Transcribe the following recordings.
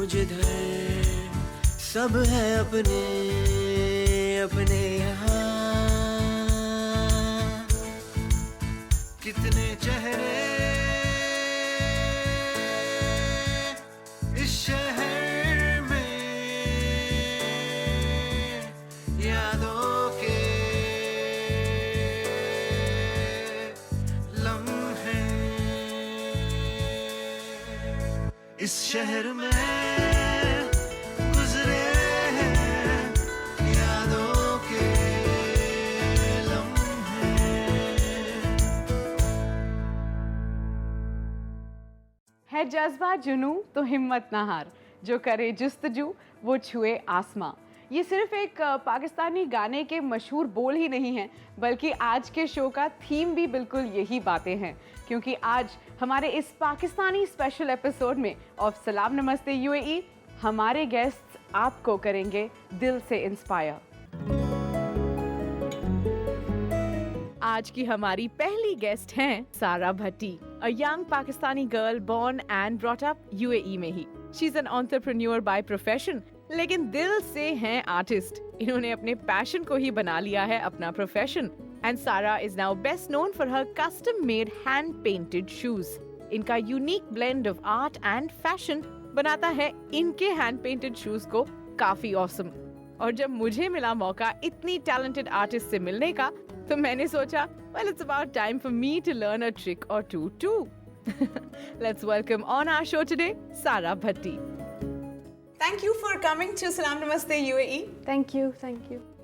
जिधर सब है अपने अपने यहाँ। कितने चेहरे इस शहर में, यादों के लम्हे इस शहर में गुजरे हैं, यादों के लम्हे। है जज्बा जुनू तो हिम्मत ना हार, जो करे जुस्तजू वो छुए आसमां। ये सिर्फ एक पाकिस्तानी गाने के मशहूर बोल ही नहीं हैं, बल्कि आज के शो का थीम भी बिल्कुल यही बातें हैं। क्योंकि आज हमारे इस पाकिस्तानी स्पेशल एपिसोड में ऑफ सलाम नमस्ते यूएई हमारे गेस्ट्स आपको करेंगे दिल से इंस्पायर। आज की हमारी पहली गेस्ट हैं सारा भट्टी, a young Pakistani girl born and brought up UAE में ही। She's an entrepreneur by profession, लेकिन दिल से हैं आर्टिस्ट। इन्होंने अपने पैशन को ही बना लिया है अपना profession. And Sara is now best known for her custom-made hand-painted shoes. इनका unique blend of art and fashion बनाता है इनके hand-painted shoes को काफी awesome। और जब मुझे मिला मौका इतनी talented artist से मिलने का, तो मैंने सोचा, well, it's about time for me to learn a trick or two too. Let's welcome on our show today, Sara Bhatti. Thank you for coming to Salam Namaste UAE. Thank you.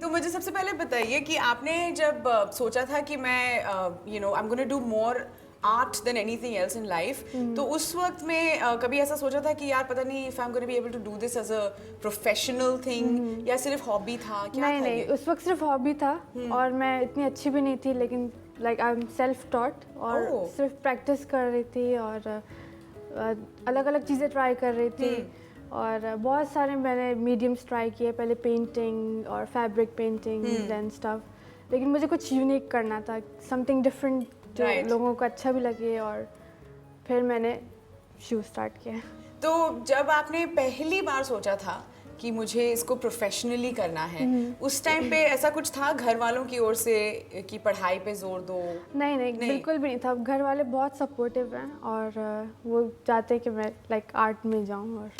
तो मुझे सबसे पहले बताइए कि आपने जब सोचा था कि मैं I'm going to do more art than anything else in life, तो उस वक्त में कभी ऐसा सोचा था कि यार पता नहीं if I'm going to be able to do this as a professional thing या सिर्फ हॉबी था, क्या था नहीं, ये? उस वक्त सिर्फ हॉबी था और मैं इतनी अच्छी भी नहीं थी, लेकिन like I am self taught और सिर्फ प्रैक्टिस कर रही थी और अलग अलग चीज़ें ट्राई कर रही थी। और बहुत सारे मैंने मीडियम्स ट्राई किए, पहले पेंटिंग और फैब्रिक पेंटिंग एंड स्टफ, लेकिन मुझे कुछ यूनिक करना था, समथिंग डिफरेंट जो लोगों को अच्छा भी लगे, और फिर मैंने शूज़ स्टार्ट किया। तो जब आपने पहली बार सोचा था कि मुझे इसको प्रोफेशनली करना है, उस टाइम पे ऐसा कुछ था घर वालों की ओर से कि पढ़ाई पे जोर दो? नहीं, बिल्कुल भी नहीं था। घर वाले बहुत सपोर्टिव हैं और वो चाहते कि मैं लाइक आर्ट में जाऊँ। और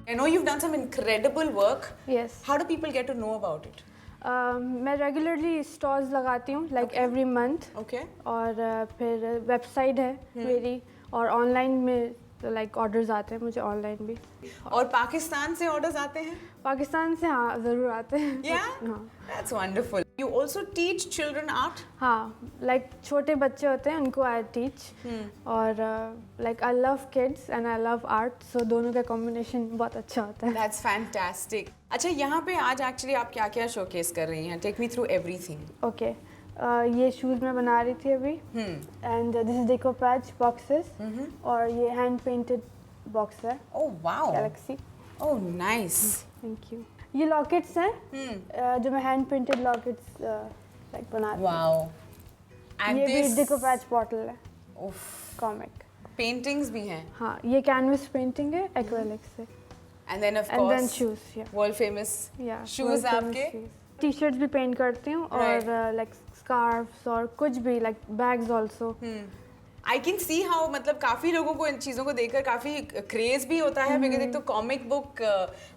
I know you've done some incredible work. Yes. How do people get to know about it? मैं रेगुलरली स्टॉल्स लगाती हूँ लाइक एवरी मंथ। Okay. और फिर वेबसाइट है मेरी, और ऑनलाइन में लाइक ऑर्डर्स आते हैं मुझे ऑनलाइन भी। और पाकिस्तान से ऑर्डर्स आते हैं? पाकिस्तान से हाँ ज़रूर आते हैं। Yeah? हाँ। That's wonderful. You also teach children art? हाँ, लाइक छोटे बच्चे होते हैं उनको आई टीच, और like I love kids and I love art, so दोनों का कॉम्बिनेशन बहुत अच्छा होता है। That's fantastic. अच्छा, यहाँ पे आज एक्चुअली आप क्या क्या शोकेस कर रही हैं? Take me through everything. Okay, ये शूज़ मैं बना रही थी अभी, एंड दिस इज डेकोपैच बॉक्सेस, और ये हैंड पेंटेड बॉक्स है। Oh wow. Galaxy. Oh nice. Thank you. ये लॉकेट्स हैं जो मैं हैंड प्रिंटेड लॉकेट्स लाइक बना रही हूँ। Wow. And ये this. भी डेकोपैच बॉटल है, Oof. कॉमिक। Paintings भी हैं. हाँ, ये कैनवस पेंटिंग है एक्रेलिक से। And then of and then course. Shoes, या World famous. Shoes आपके. टी शर्ट्स भी पेंट करती हूँ, और लाइक स्कार्फ्स और कुछ भी like bags also. I can see how, मतलब काफी लोगों को इन चीजों को देखकर काफी क्रेज भी होता है, बिकॉज एक तो comic book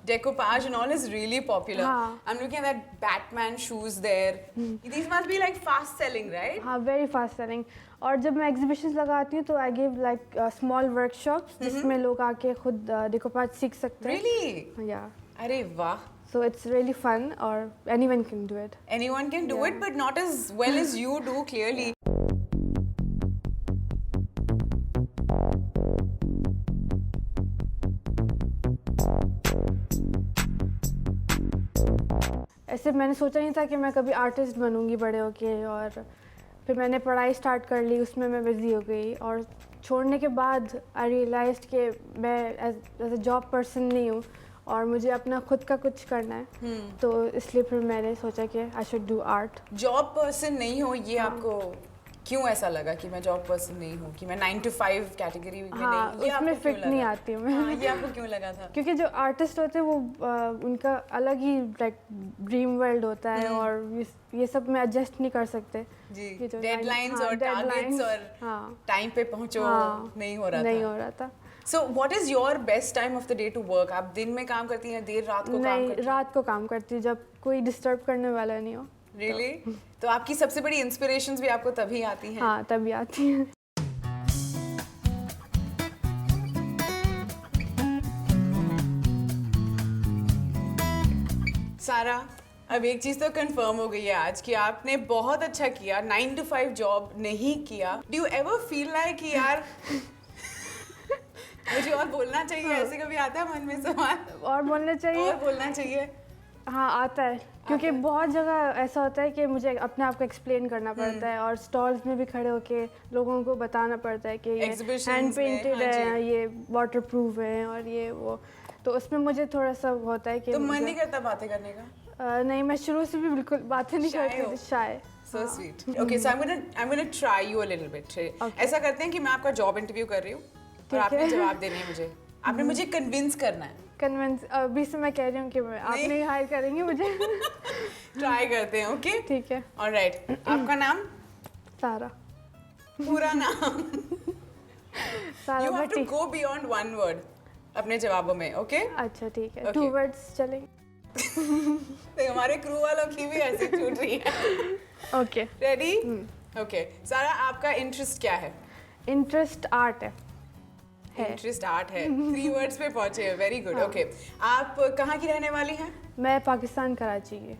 decoupage and all is really popular. I am looking at that Batman shoes there, these must be like fast selling, right? हाँ, वेरी फास्ट सेलिंग। और जब मैं एग्जीबिशंस लगाती हूँ तो I give like small workshops जिसमें लोग आके खुद डेकोपाज सीख सकते हैं। रियली? या, अरे वाह। so it's really fun, or anyone can do it. Anyone can do it, but not as well as you do, clearly. ऐसे मैंने सोचा नहीं था कि मैं कभी आर्टिस्ट बनूंगी बड़े होके, और फिर मैंने पढ़ाई स्टार्ट कर ली, उसमें मैं बिजी हो गई, और छोड़ने के बाद आई रियलाइज्ड कि मैं एज अ जॉब पर्सन नहीं हूँ, और मुझे अपना खुद का कुछ करना है, तो इसलिए फिर मैंने सोचा कि I should do art. Job person नहीं हो, ये आपको क्यों ऐसा लगा कि मैं जॉब पर्सन नहीं हूँ, कि मैं 9 to 5 कैटेगरी में हाँ, नहीं, ये उसमें आपको क्यों फिट नहीं लगा? आती हूँ मैं। हाँ, ये आपको क्यों लगा था? क्योंकि जो आर्टिस्ट होते हैं वो उनका अलग ही लाइक ड्रीम वर्ल्ड होता है, और ये सब में एडजस्ट नहीं कर सकते। जी, ये जो डेडलाइंस हाँ, और टारगेट्स deadlines, और हाँ, टाइम पे पहुंचो, हाँ, नहीं हो रहा नहीं था। हो रहा था। So what is your best time of the day to work? आप दिन में काम करती हैं, देर रात को काम नहीं, करती हैं? रात को काम करती हूँ जब कोई डिस्टर्ब करने वाला नहीं हो। रियली? तो आपकी सबसे बड़ी इंस्पिरेशंस भी आपको तभी आती हैं? हाँ, तभी आती है। सारा, अब एक चीज तो कंफर्म हो गई है आज कि आपने बहुत अच्छा किया, 9 to 5 जॉब नहीं किया। Do you ever feel like कि यार मुझे और बोलना चाहिए, ऐसे कभी आता है मन में सवाल? और बोलना चाहिए। और बोलना चाहिए? हाँ, आता है, क्योंकि बहुत जगह ऐसा होता है कि मुझे अपने आप को एक्सप्लेन करना पड़ता है, और स्टॉल्स में भी खड़े होके लोगों को बताना पड़ता है कि ये Exhibitions हैंड में, पेंटेड हाँ है, जी। ये वाटर प्रूफ है, और ये वो, तो उसमें मुझे थोड़ा सा होता है कि तो मन मुझे- नहीं करता बातें करने का? नहीं, मैं शुरू से भी बिल्कुल बातें नहीं Shy करती हो? थी, शाय। So sweet. Okay, so I'm gonna try you a little bit. ऐसा करते हैं कि मैं आपका जॉब इंटरव्यू कर रही हूँ और ठीक आपने है। जवाब देने हैं मुझे। आपने मुझे कन्विंस करना है। कन्विंस अभी से मैं कह रही हूँ कि आप नहीं हायर करेंगे मुझे। ट्राई करते हैं, ओके? ठीक है। ऑलराइट, आपका नाम? सारा। पूरा नाम? सारा You have to Bhatti. go beyond one word अपने जवाबों में, ओके? अच्छा, ठीक है, Okay. 2 वर्ड्स चलेंगे। तो हमारे क्रू वालों की भी ऐसी छूट रही है। ओके। रेडी? ओके, सारा आपका इंटरेस्ट क्या है? इंटरेस्ट आर्ट है। इंटरेस्ट आर्ट है। 3 वर्ड्स पे पहुंचे हैं, वेरी गुड। ओके, आप कहाँ की रहने वाली हैं? मैं पाकिस्तान कराची की।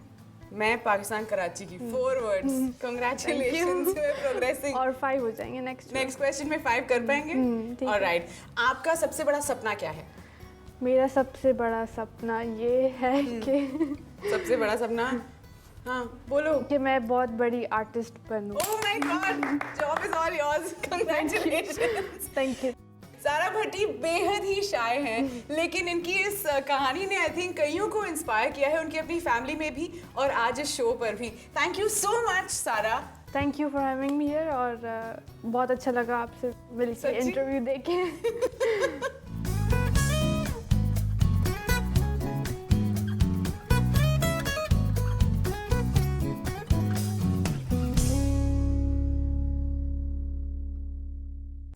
मैं पाकिस्तान कराची की। 4 वर्ड्स। Congratulations, progressing. और 5 हो जाएंगे नेक्स्ट। नेक्स्ट क्वेश्चन में 5 कर पाएंगे? ठीक है। ऑलराइट, आपका सबसे बड़ा सपना क्या है? मेरा सबसे बड़ा सपना ये है कि सबसे बड़ा सपना? हाँ, बोलो। कि मैं बहुत बड़ी आर्टिस्ट बनूं। Oh my God, job is all yours. Congratulations. Thank you. Sara Bhatti बेहद ही शाय हैं, लेकिन इनकी इस कहानी ने आई थिंक कईयों को इंस्पायर किया है, उनकी अपनी फैमिली में भी और आज इस शो पर भी। थैंक यू सो मच सारा। Thank you for having me here, और बहुत अच्छा लगा आपसे मिलकर सच्ची? इंटरव्यू देके।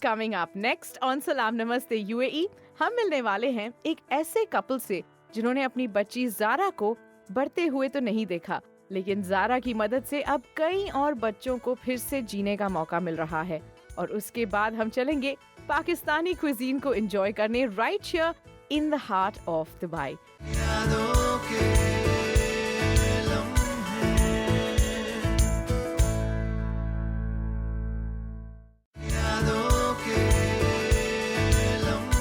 कमिंग अप नेक्स्ट ऑन सलाम नमस्ते यूएई, हम मिलने वाले हैं एक ऐसे कपल से जिन्होंने अपनी बच्ची जारा को बढ़ते हुए तो नहीं देखा, लेकिन जारा की मदद से अब कई और बच्चों को फिर से जीने का मौका मिल रहा है। और उसके बाद हम चलेंगे पाकिस्तानी क्विजीन को एंजॉय करने right here in the heart of Dubai. यादों के लम्हे, यादों के लम्हे।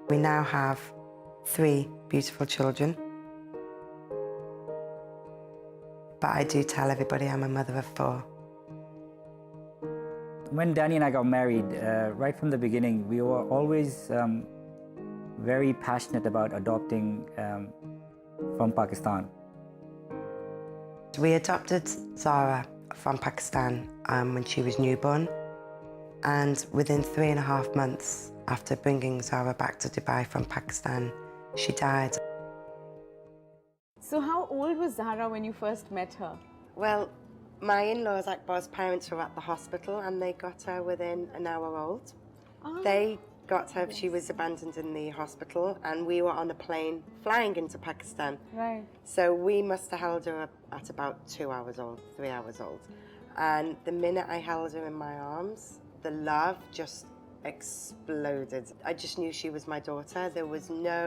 We now have 3 beautiful children. But I do tell everybody I'm a mother of 4. When Danny and I got married, right from the beginning, we were always very passionate about adopting from Pakistan. We adopted Zara from Pakistan when she was newborn, and within 3.5 months after bringing Zara back to Dubai from Pakistan, she died. So how old was Zara when you first met her? Well, my in-laws, Akbar's parents, were at the hospital and they got her within an hour old. They got her, she was abandoned in the hospital, and we were on a plane flying into Pakistan. Right. So we must have held her at about 2 hours old, 3 hours old. And the minute I held her in my arms, the love just exploded. I just knew she was my daughter. There was no,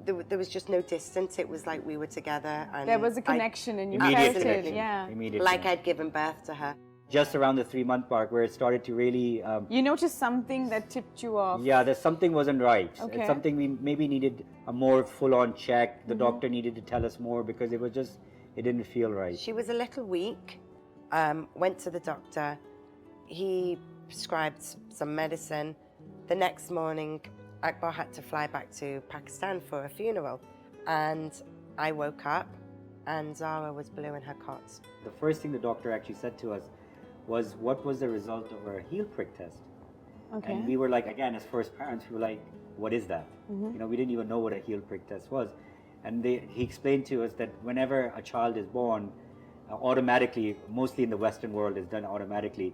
there was just no distance. It was like we were together. And There was a I- connection and you Immediately. felt it, yeah. Immediately. like I'd given birth to her. just around the 3-month mark where it started to really, You noticed something that tipped you off. yeah, that something wasn't right. Okay. It's something we maybe needed a more full-on check. The doctor needed to tell us more because it was just, it didn't feel right. She was a little weak, went to the doctor. He prescribed some medicine. The next morning, Akbar had to fly back to Pakistan for a funeral. And I woke up and Zara was blue in her cot. The first thing the doctor actually said to us was, what was the result of our heel prick test? Okay. And we were like, again, as first parents, we were like, what is that? You know, we didn't even know what a heel prick test was. And he explained to us that whenever a child is born, automatically, mostly in the Western world, is done automatically.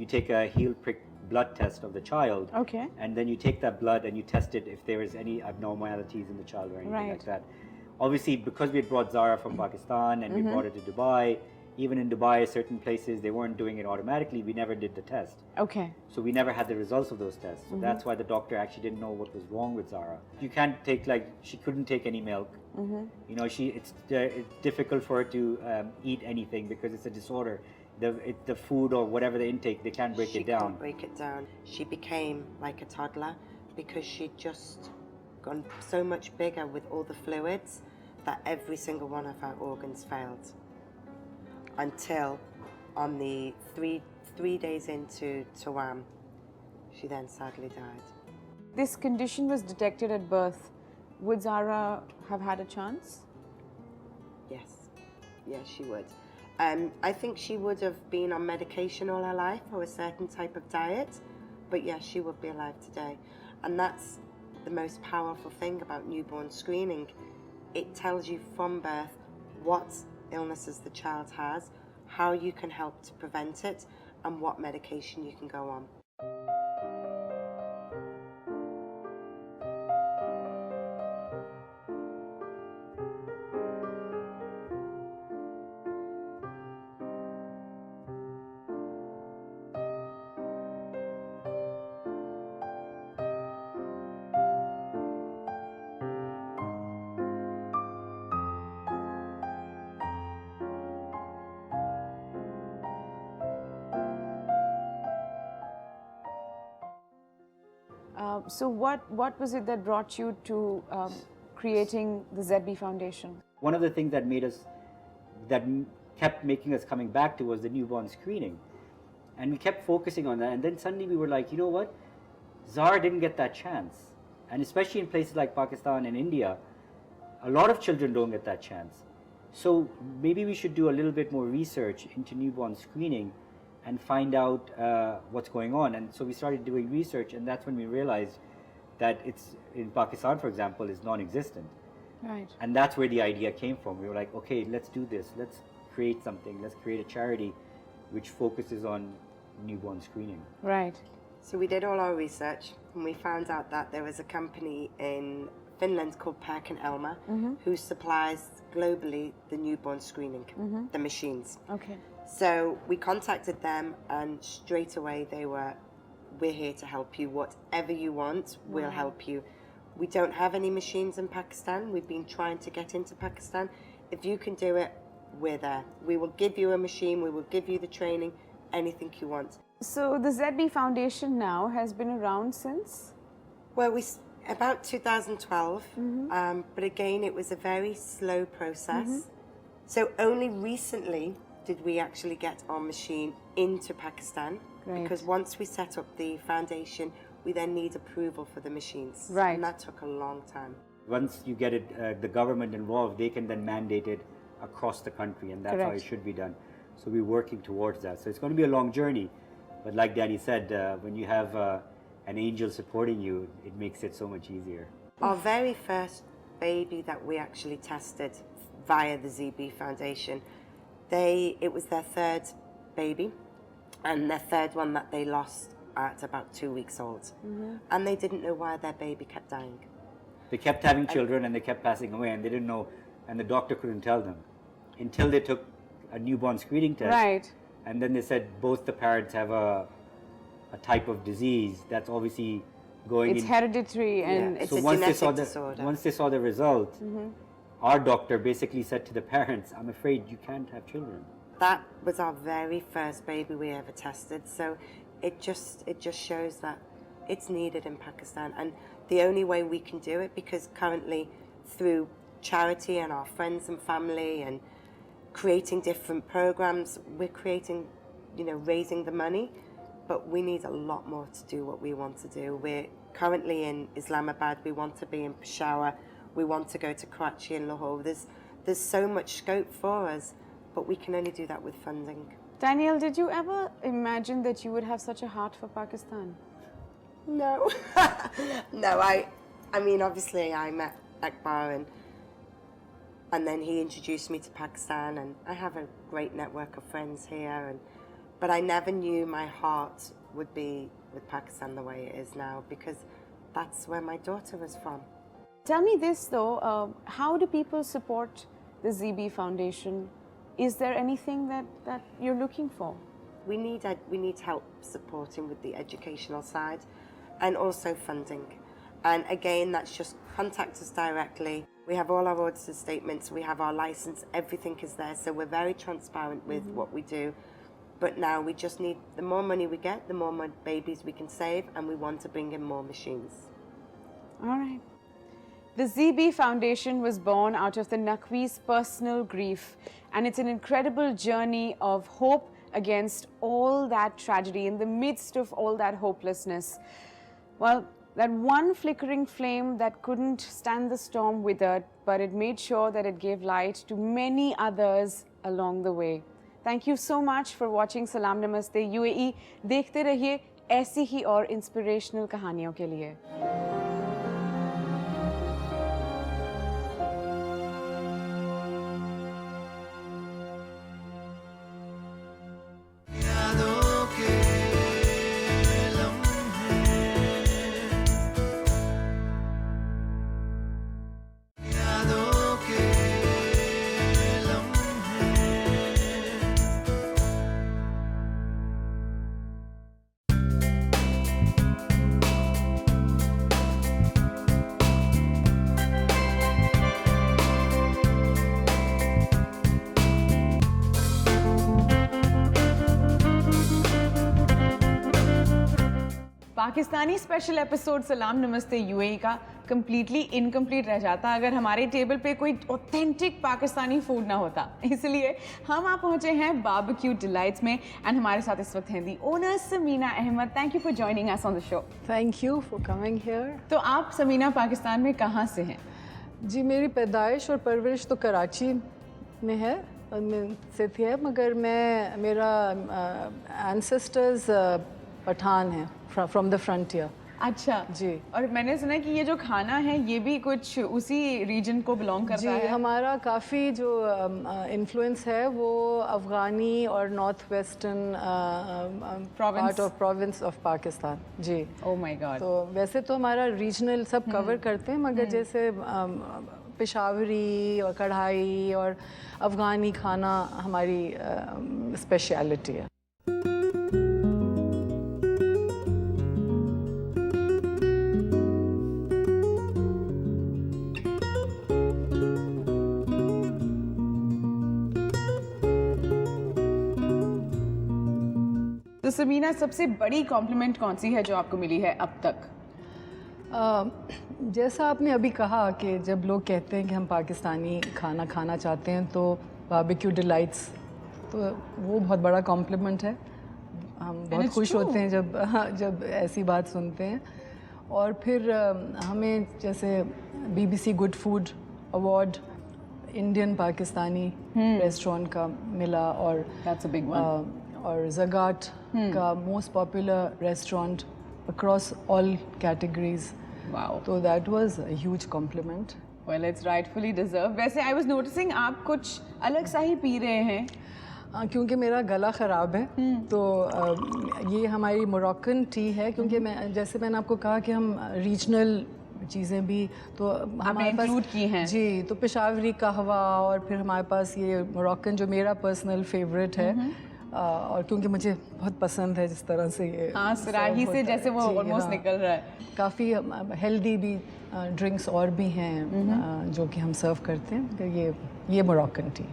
You take a heel prick blood test of the child. Okay. And then you take that blood and you test it if there is any abnormalities in the child or anything Right. like that. Obviously, because we had brought Zara from Pakistan and we brought her to Dubai, even in Dubai, certain places, they weren't doing it automatically. We never did the test. Okay. So we never had the results of those tests. So that's why the doctor actually didn't know what was wrong with Zara. You can't take, like, she couldn't take any milk. You know, it's difficult for her to eat anything because it's a disorder. The food or whatever the intake, they can't break She it down. can't break it down. She became like a toddler because she'd just gone so much bigger with all the fluids that every single one of her organs failed. Until on the three days into Tawam, she then sadly died. This condition was detected at birth. Would Zara have had a chance? Yes, yes, she would. I think she would have been on medication all her life or a certain type of diet, but yes, she would be alive today. And that's the most powerful thing about newborn screening. It tells you from birth what illnesses the child has, how you can help to prevent it, and what medication you can go on. So what was it that brought you to creating the ZB Foundation? One of the things that made us, kept making us coming back to was the newborn screening. And we kept focusing on that. And then suddenly we were like, you know what? Zara didn't get that chance. And especially in places like Pakistan and India, a lot of children don't get that chance. So maybe we should do a little bit more research into newborn screening and find out what's going on. And so we started doing research, and that's when we realized that it's, in Pakistan, for example, is non-existent. Right. And that's where the idea came from. We were like, okay, let's do this. Let's create something. Let's create a charity which focuses on newborn screening. Right. So we did all our research and we found out that there was a company in Finland called Perkin Elmer who supplies globally the newborn screening, the machines. Okay. So we contacted them and straight away they were, we're here to help you. Whatever you want, we'll help you. We don't have any machines in Pakistan. We've been trying to get into Pakistan. If you can do it, we're there. We will give you a machine. We will give you the training, anything you want. So the ZB Foundation now has been around since? Well, about 2012, but again, it was a very slow process. So only recently did we actually get our machine into Pakistan. Great. Because once we set up the foundation, we then need approval for the machines. Right. And that took a long time. Once you get it, the government involved, they can then mandate it across the country, and that's how Correct. it should be done. So we're working towards that. So it's going to be a long journey, but like Danny said, when you have an angel supporting you, it makes it so much easier. Our very first baby that we actually tested via the ZB Foundation, it was their third baby, and their third one that they lost at about 2 weeks old. And they didn't know why their baby kept dying. They kept having children and they kept passing away, and they didn't know, and the doctor couldn't tell them until they took a newborn screening test. Right. And then they said both the parents have a type of disease that's obviously going It's in. hereditary and Yeah. it's So a once they genetic saw disorder. once they saw the result, our doctor basically said to the parents, "I'm afraid you can't have children." that was our very first baby we ever tested. So it just shows that it's needed in Pakistan, and the only way we can do it, because currently through charity and our friends and family and creating different programs, we're creating, raising the money, but we need a lot more to do what we want to do. We're currently in Islamabad, we want to be in Peshawar, we want to go to Karachi and Lahore. There's so much scope for us, but we can only do that with funding. Daniel, did you ever imagine that you would have such a heart for Pakistan? No. No, I mean, obviously I met Akbar and then he introduced me to Pakistan, and I have a great network of friends here, but I never knew my heart would be with Pakistan the way it is now, because that's where my daughter was from. Tell me this though, how do people support the ZB Foundation? Is there anything that you're looking for? We need help supporting with the educational side and also funding. And again, that's just contact us directly. We have all our auditor statements, we have our license, everything is there. So we're very transparent with what we do. But now we just need, the more money we get, the more babies we can save, and we want to bring in more machines. All right. The ZB Foundation was born out of the Naqvi's personal grief, and it's an incredible journey of hope against all that tragedy, in the midst of all that hopelessness. Well, that one flickering flame that couldn't stand the storm withered, but it made sure that it gave light to many others along the way. Thank you so much for watching Salam Namaste UAE. देखते रहिए ऐसी ही और inspirational कहानियों के लिए। यादों के लम्हे, यादों के लम्हे। पाकिस्तानी स्पेशल एपिसोड सलाम नमस्ते यूएई का कम्प्लीटली इनकम्प्लीट रह जाता अगर हमारे टेबल पे कोई ऑथेंटिक पाकिस्तानी फूड ना होता। इसलिए हम आप पहुंचे हैं बारबेक्यू डिलाइट्स में, एंड हमारे साथ इस वक्त हैं the owner Samina Ahmed. Thank you for joining us on the show. Thank you for coming here. तो आप समीना पाकिस्तान में कहाँ से हैं? जी, मेरी पैदाइश और परवरिश तो कराची में है, में से थी है, मगर मेरा एंसेस्टर्स पठान हैं, फ्रॉम द फ्रंटियर। अच्छा जी। और मैंने सुना है कि ये जो खाना है ये भी कुछ उसी रीजन को बिलोंग करता जी, है। हमारा काफ़ी जो इन्फ्लुएंस है वो अफ़गानी और north western part of province of Pakistan. जी। Oh my god. तो वैसे तो हमारा रीजनल सब कवर करते हैं, मगर जैसे पेशावरी और कढ़ाई और अफ़गानी खाना हमारी स्पेशलिटी है। तो समीना, सबसे बड़ी कॉम्प्लीमेंट कौन सी है जो आपको मिली है अब तक? जैसा आपने अभी कहा कि जब लोग कहते हैं कि हम पाकिस्तानी खाना खाना चाहते हैं तो बारबेक्यू डिलाइट्स, तो वो बहुत बड़ा कॉम्प्लीमेंट है। हम बहुत खुश होते हैं जब ऐसी बात सुनते हैं। और फिर हमें जैसे BBC good food award Indian Pakistani restaurant का मिला, और That's a big one. और ज़गाट का most popular restaurant across all categories. Wow. तो that was a huge compliment. Well, it's rightfully deserve. वैसे आई वाज नोटिसिंग आप कुछ अलग सा ही पी रहे हैं। क्योंकि मेरा गला ख़राब है, तो ये हमारी मोरक्कन टी है, क्योंकि जैसे मैंने आपको कहा कि हम रीजनल चीज़ें भी तो हमारे पास इंक्लूड की हैं। जी, तो पेशावरी कहवा, और फिर हमारे पास ये मोरक्कन जो मेरा पर्सनल फेवरेट है, और क्योंकि मुझे बहुत पसंद है जिस तरह से ये सराही से जैसे वो ऑलमोस्ट निकल रहा है। काफ़ी हेल्दी भी ड्रिंक्स और भी हैं जो कि हम सर्व करते हैं। ये मोरक्कन टी।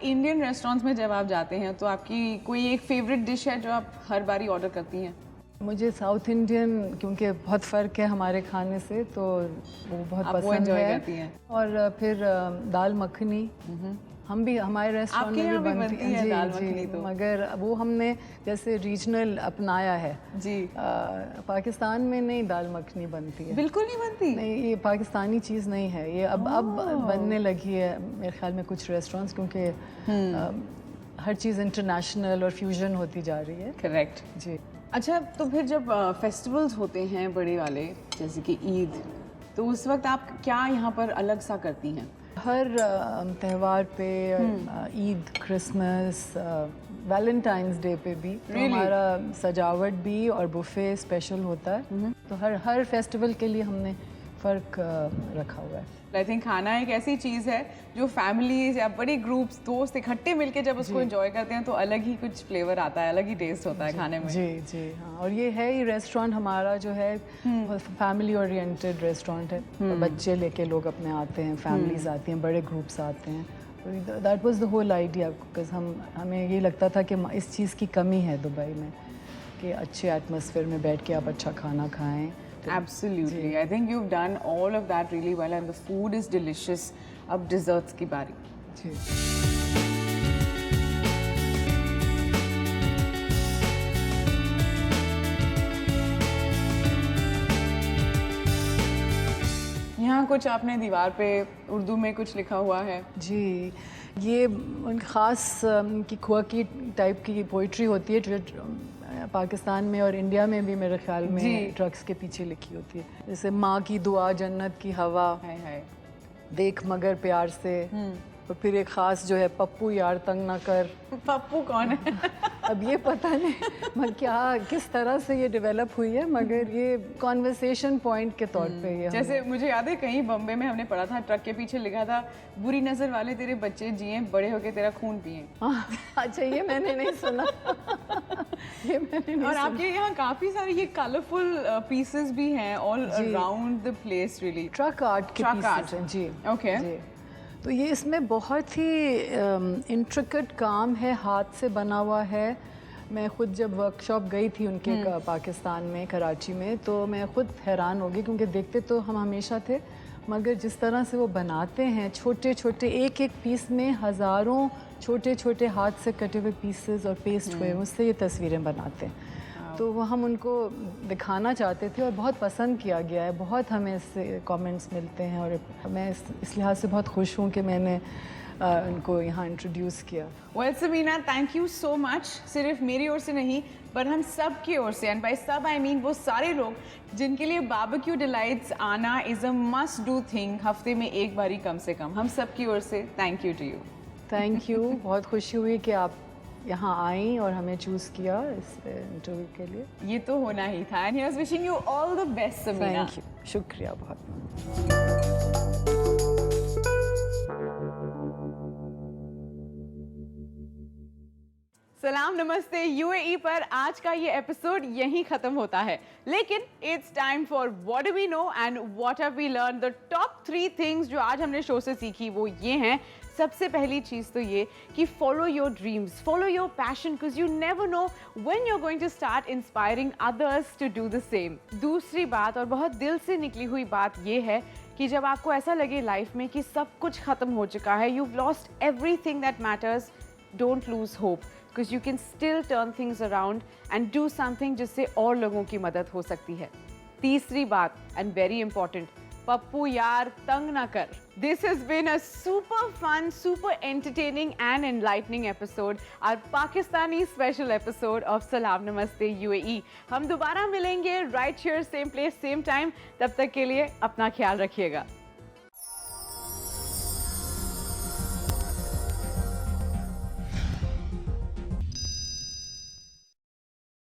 इंडियन रेस्टोरेंट्स में जब आप जाते हैं तो आपकी कोई एक फेवरेट डिश है जो आप हर बारी ऑर्डर करती हैं? मुझे साउथ इंडियन, क्योंकि बहुत फ़र्क है हमारे खाने से, तो वो बहुत आप वो पसंद enjoy है। करती हैं? और फिर दाल मखनी, हम भी हमारे रेस्टोरेंट आपके में यहाँ भी भी बनती है जी, दाल जी, मखनी तो? मगर वो हमने जैसे रीजनल अपनाया है। जी। पाकिस्तान में नहीं दाल मखनी बनती है। बिल्कुल नहीं बनती? नहीं, ये पाकिस्तानी चीज़ नहीं है, ये अब बनने लगी है मेरे ख्याल में कुछ रेस्टोरेंट्स, क्योंकि हर चीज़ इंटरनेशनल और फ्यूजन होती जा रही है। करेक्ट। जी। अच्छा, तो फिर जब फेस्टिवल्स होते हैं बड़े वाले जैसे कि ईद, तो उस वक्त आप क्या यहाँ पर अलग सा करती हैं? हर त्यौहार पे, ईद, क्रिसमस, वैलेंटाइंस डे पे भी तो Really? हमारा सजावट भी और बुफे स्पेशल होता है। तो हर फेस्टिवल के लिए हमने फ़र्क रखा हुआ है। आई थिंक खाना एक ऐसी चीज़ है जो फैमिलीज या बड़े ग्रुप्स दोस्त इकट्ठे मिलके जब उसको एंजॉय करते हैं तो अलग ही कुछ फ्लेवर आता है, अलग ही टेस्ट होता है खाने में। जी जी हाँ, और ये है ही रेस्टोरेंट हमारा जो है फैमिली ओरिएंटेड रेस्टोरेंट है। और बच्चे लेके लोग अपने आते हैं, फैमिलीज आती हैं, बड़े ग्रुप्स आते हैं। तो that was the whole idea, because हमें ये लगता था कि इस चीज़ की कमी है दुबई में, कि अच्छे एटमॉस्फेयर में बैठ के आप अच्छा खाना खाएं। Absolutely. I think you've done all of that really well and the food is delicious. अब desserts की बारी। जी। यहाँ कुछ आपने दीवार पे उर्दू में कुछ लिखा हुआ है। जी, ये उन ख़ास की खुआ की टाइप की पोइट्री होती है जो पाकिस्तान में और इंडिया में भी मेरे ख्याल में ट्रक्स के पीछे लिखी होती है। जैसे माँ की दुआ, जन्नत की हवा, हाय देख मगर प्यार से। और फिर एक ख़ास जो है, पप्पू यार तंग ना कर। पप्पू कौन है? अब ये पता नहीं मैं क्या किस तरह से ये डेवलप हुई है, मगर ये कॉन्वर्सेशन पॉइंट के तौर पे ये जैसे मुझे याद है कहीं बम्बे में हमने पढ़ा था, ट्रक के पीछे लिखा था, बुरी नज़र वाले तेरे बच्चे जिए, बड़े होके तेरा खून पिए। अच्छा, ये मैंने नहीं सुना। ये मैंने नहीं और सुना। आपके यहाँ काफ़ी सारे ये कलरफुल पीसेस भी हैं all around the place really. Truck art के Truck art. पीसेस हैं जी। Okay. जी। तो ये इसमें बहुत ही इंट्रिकेट काम है, हाथ से बना हुआ है। मैं खुद जब वर्कशॉप गई थी उनके पाकिस्तान में, कराची में, तो मैं खुद हैरान हो गई, क्योंकि देखते तो हम हमेशा थे, मगर जिस तरह से वो बनाते हैं, छोटे छोटे एक एक पीस में हज़ारों छोटे छोटे हाथ से कटे हुए पीसेस और पेस्ट हुए, उससे ये तस्वीरें बनाते हैं। तो वो हम उनको दिखाना चाहते थे और बहुत पसंद किया गया है। बहुत हमें इससे कमेंट्स मिलते हैं और मैं इस लिहाज से बहुत खुश हूँ कि मैंने उनको यहाँ इंट्रोड्यूस किया। Well Samina, thank you so much. सिर्फ मेरी ओर से नहीं पर हम सब की ओर से, एंड बाय सब आई मीन वो सारे लोग जिनके लिए बारबेक्यू डिलाइट्स आना is a must do thing, हफ्ते में एक बारी कम से कम। हम सब की ओर से thank you to you. Thank you. बहुत खुशी हुई कि आप यहाँ आई और हमें चूज़ किया इस इंटरव्यू के लिए। ये तो होना ही था। And he was wishing you all the best Samina. Thank you, शुक्रिया बहुत। सलाम नमस्ते यूएई पर आज का ये एपिसोड यहीं खत्म होता है, लेकिन it's time for what do we know and what have we learn. The top 3 things जो आज हमने शो से सीखी वो ये हैं। सबसे पहली चीज़ तो ये कि follow your dreams, follow your passion, because you never know when you are going to start inspiring others to do the same. दूसरी बात और बहुत दिल से निकली हुई बात ये है कि जब आपको ऐसा लगे लाइफ में कि सब कुछ खत्म हो चुका है, you've lost everything that matters, don't lose hope because you can still turn things around and do something जिससे और लोगों की मदद हो सकती है। तीसरी बात and very important, पप्पू यार तंग ना कर। This has been a super fun, super entertaining and enlightening episode, our Pakistani special episode of Salam Namaste UAE. हम दोबारा मिलेंगे right here, same place, same time. तब तक के लिए अपना ख्याल रखिएगा।